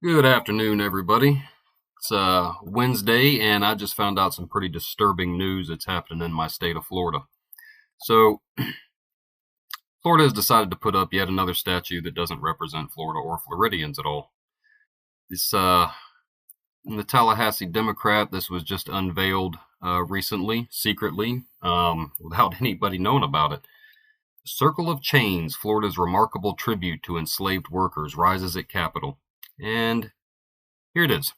Good afternoon, everybody. It's Wednesday, and I just found out some pretty disturbing news that's happening in my state of Florida. So, Florida has decided to put up yet another statue that doesn't represent Florida or Floridians at all. This, in the Tallahassee Democrat, this was just unveiled recently, secretly, without anybody knowing about it. Circle of Chains, Florida's remarkable tribute to enslaved workers, rises at Capitol. And here it is.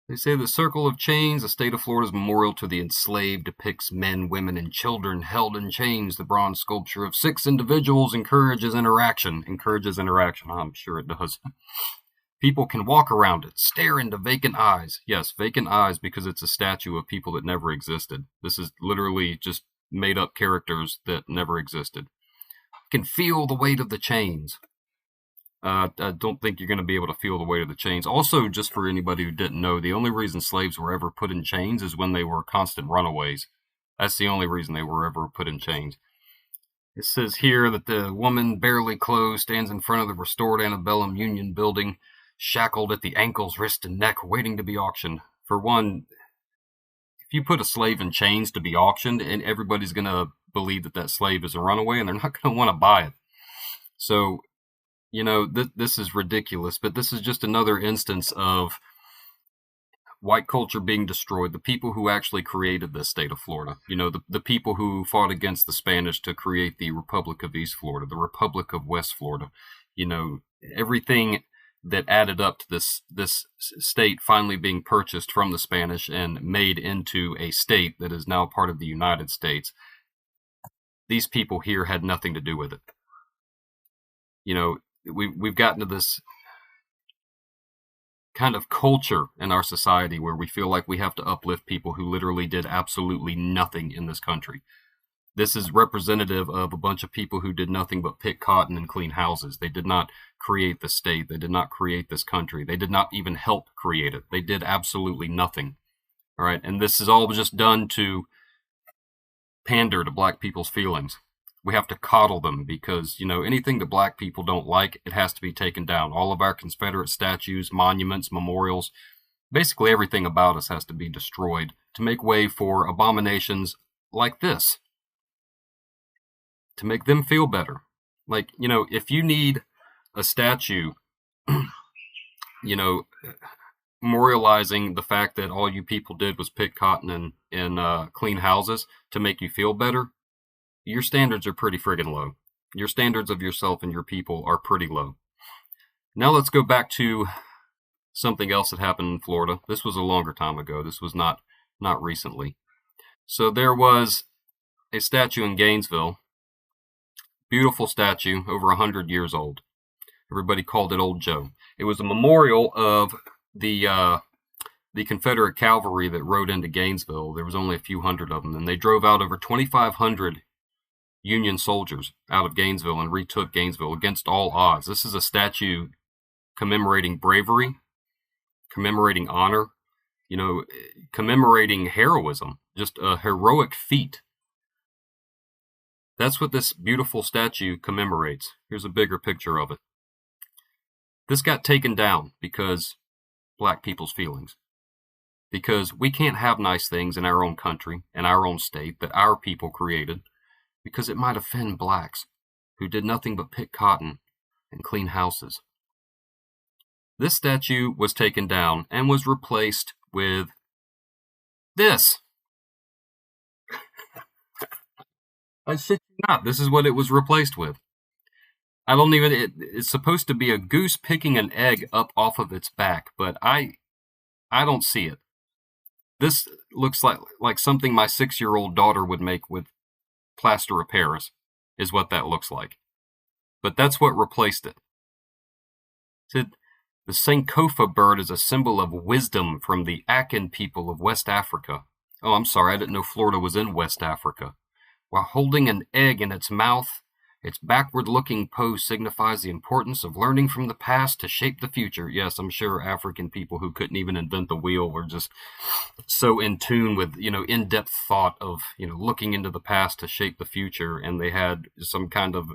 They say the Circle of Chains, the state of Florida's memorial to the enslaved, depicts men, women, and children held in chains. The bronze sculpture of 6 individuals encourages interaction. I'm sure it does. People can walk around it, stare into vacant eyes. Yes, vacant eyes, because it's a statue of people that never existed. This is literally just made up characters that never existed. Can feel the weight of the chains. I don't think you're going to be able to feel the weight of the chains. Also, just for anybody who didn't know, the only reason slaves were ever put in chains is when they were constant runaways. That's the only reason they were ever put in chains. It says here that the woman, barely clothed, stands in front of the restored antebellum Union building, shackled at the ankles, wrist, and neck, waiting to be auctioned. For one, if you put a slave in chains to be auctioned, and everybody's going to believe that that slave is a runaway, and they're not going to want to buy it. So, this is ridiculous, but this is just another instance of white culture being destroyed. The people who actually created this state of Florida, the people who fought against the Spanish to create the Republic of East Florida, the Republic of West Florida, everything that added up to this state finally being purchased from the Spanish and made into a state that is now part of the United States. These people here had nothing to do with it. We've gotten to this kind of culture in our society where we feel like we have to uplift people who literally did absolutely nothing in this country. This is representative of a bunch of people who did nothing but pick cotton and clean houses. They did not create the state. They did not create this country. They did not even help create it. They did absolutely nothing. All right. And this is all just done to pander to black people's feelings. We have to coddle them because, anything that black people don't like, it has to be taken down. All of our Confederate statues, monuments, memorials, basically everything about us has to be destroyed to make way for abominations like this, to make them feel better. Like, if you need a statue, memorializing the fact that all you people did was pick cotton and clean houses to make you feel better, your standards are pretty friggin' low. Your standards of yourself and your people are pretty low. Now let's go back to something else that happened in Florida. This was a longer time ago. This was not recently. So there was a statue in Gainesville. Beautiful statue, over 100 years old. Everybody called it Old Joe. It was a memorial of the Confederate cavalry that rode into Gainesville. There was only a few hundred of them, and they drove out over 2,500 Union soldiers out of Gainesville and retook Gainesville against all odds. This is a statue commemorating bravery, commemorating honor, commemorating heroism, just a heroic feat. That's what this beautiful statue commemorates. Here's a bigger picture of it. This got taken down because black people's feelings. Because we can't have nice things in our own country, in our own state, that our people created, because it might offend blacks who did nothing but pick cotton and clean houses. This statue was taken down and was replaced with this. I shit you not. This is what it was replaced with. It's supposed to be a goose picking an egg up off of its back, but I don't see it. This looks like something my 6-year-old daughter would make with plaster of Paris, is what that looks like. But that's what replaced it. It said, the Sankofa bird is a symbol of wisdom from the Akan people of West Africa. Oh, I'm sorry, I didn't know Florida was in West Africa. While holding an egg in its mouth, its backward-looking pose signifies the importance of learning from the past to shape the future. Yes, I'm sure African people who couldn't even invent the wheel were just so in tune with, in-depth thought of, looking into the past to shape the future. And they had some kind of,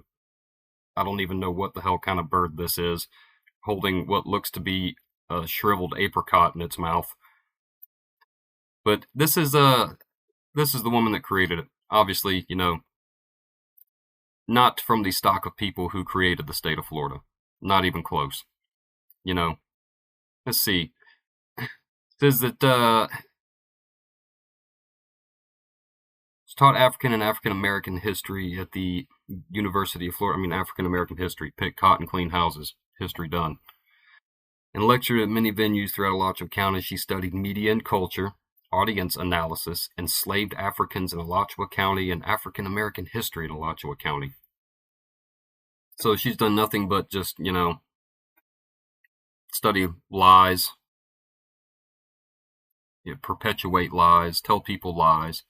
I don't even know what the hell kind of bird this is, holding what looks to be a shriveled apricot in its mouth. But this is the woman that created it. Obviously, not from the stock of people who created the state of Florida. Not even close. Let's see. It says that it's taught African and African American history at the University of Florida. I mean, African American history. Pick cotton, clean houses. History done. And lectured at many venues throughout Alachua County. She studied media and culture, audience analysis, enslaved Africans in Alachua County, and African American history in Alachua County. So she's done nothing but just, study lies, perpetuate lies, tell people lies.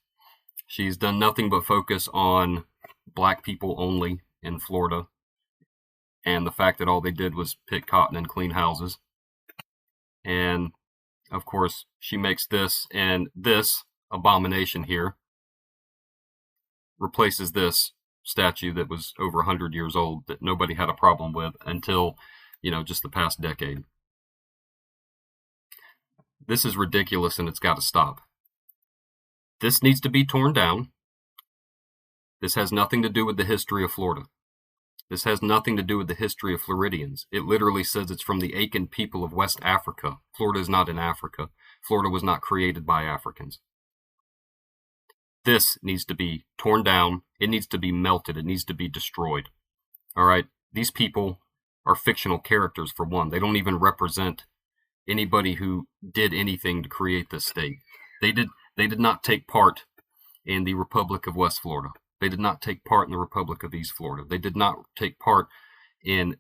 She's done nothing but focus on black people only in Florida, and the fact that all they did was pick cotton and clean houses. And, of course, she makes this, and this abomination here replaces this statue that was over 100 years old that nobody had a problem with until, just the past decade. This is ridiculous, and it's got to stop. This needs to be torn down. This has nothing to do with the history of Florida. This has nothing to do with the history of Floridians. It literally says it's from the Akan people of West Africa. Florida is not in Africa. Florida was not created by Africans. This needs to be torn down. It needs to be melted. It needs to be destroyed. All right? These people are fictional characters, for one. They don't even represent anybody who did anything to create this state. They did not take part in the Republic of West Florida. They did not take part in the Republic of East Florida. They did not take part in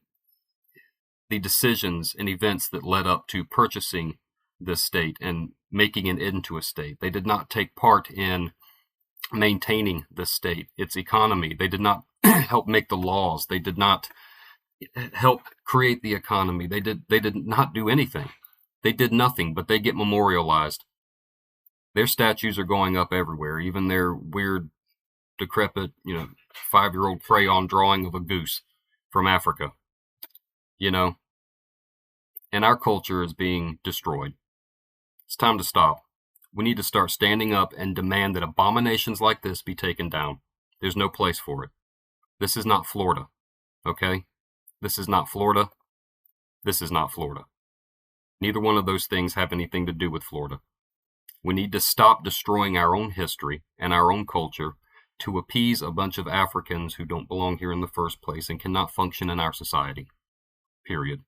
the decisions and events that led up to purchasing this state and making it into a state. They did not take part in maintaining this state, its economy. They did not help make the laws. They did not help create the economy. They did not do anything. They did nothing, but they get memorialized. Their statues are going up everywhere, even their weird, decrepit, 5-year-old crayon drawing of a goose from Africa, and our culture is being destroyed. It's time to stop. We need to start standing up and demand that abominations like this be taken down. There's no place for it. This is not Florida, okay? This is not Florida. This is not Florida. Neither one of those things have anything to do with Florida. We need to stop destroying our own history and our own culture to appease a bunch of Africans who don't belong here in the first place and cannot function in our society. Period.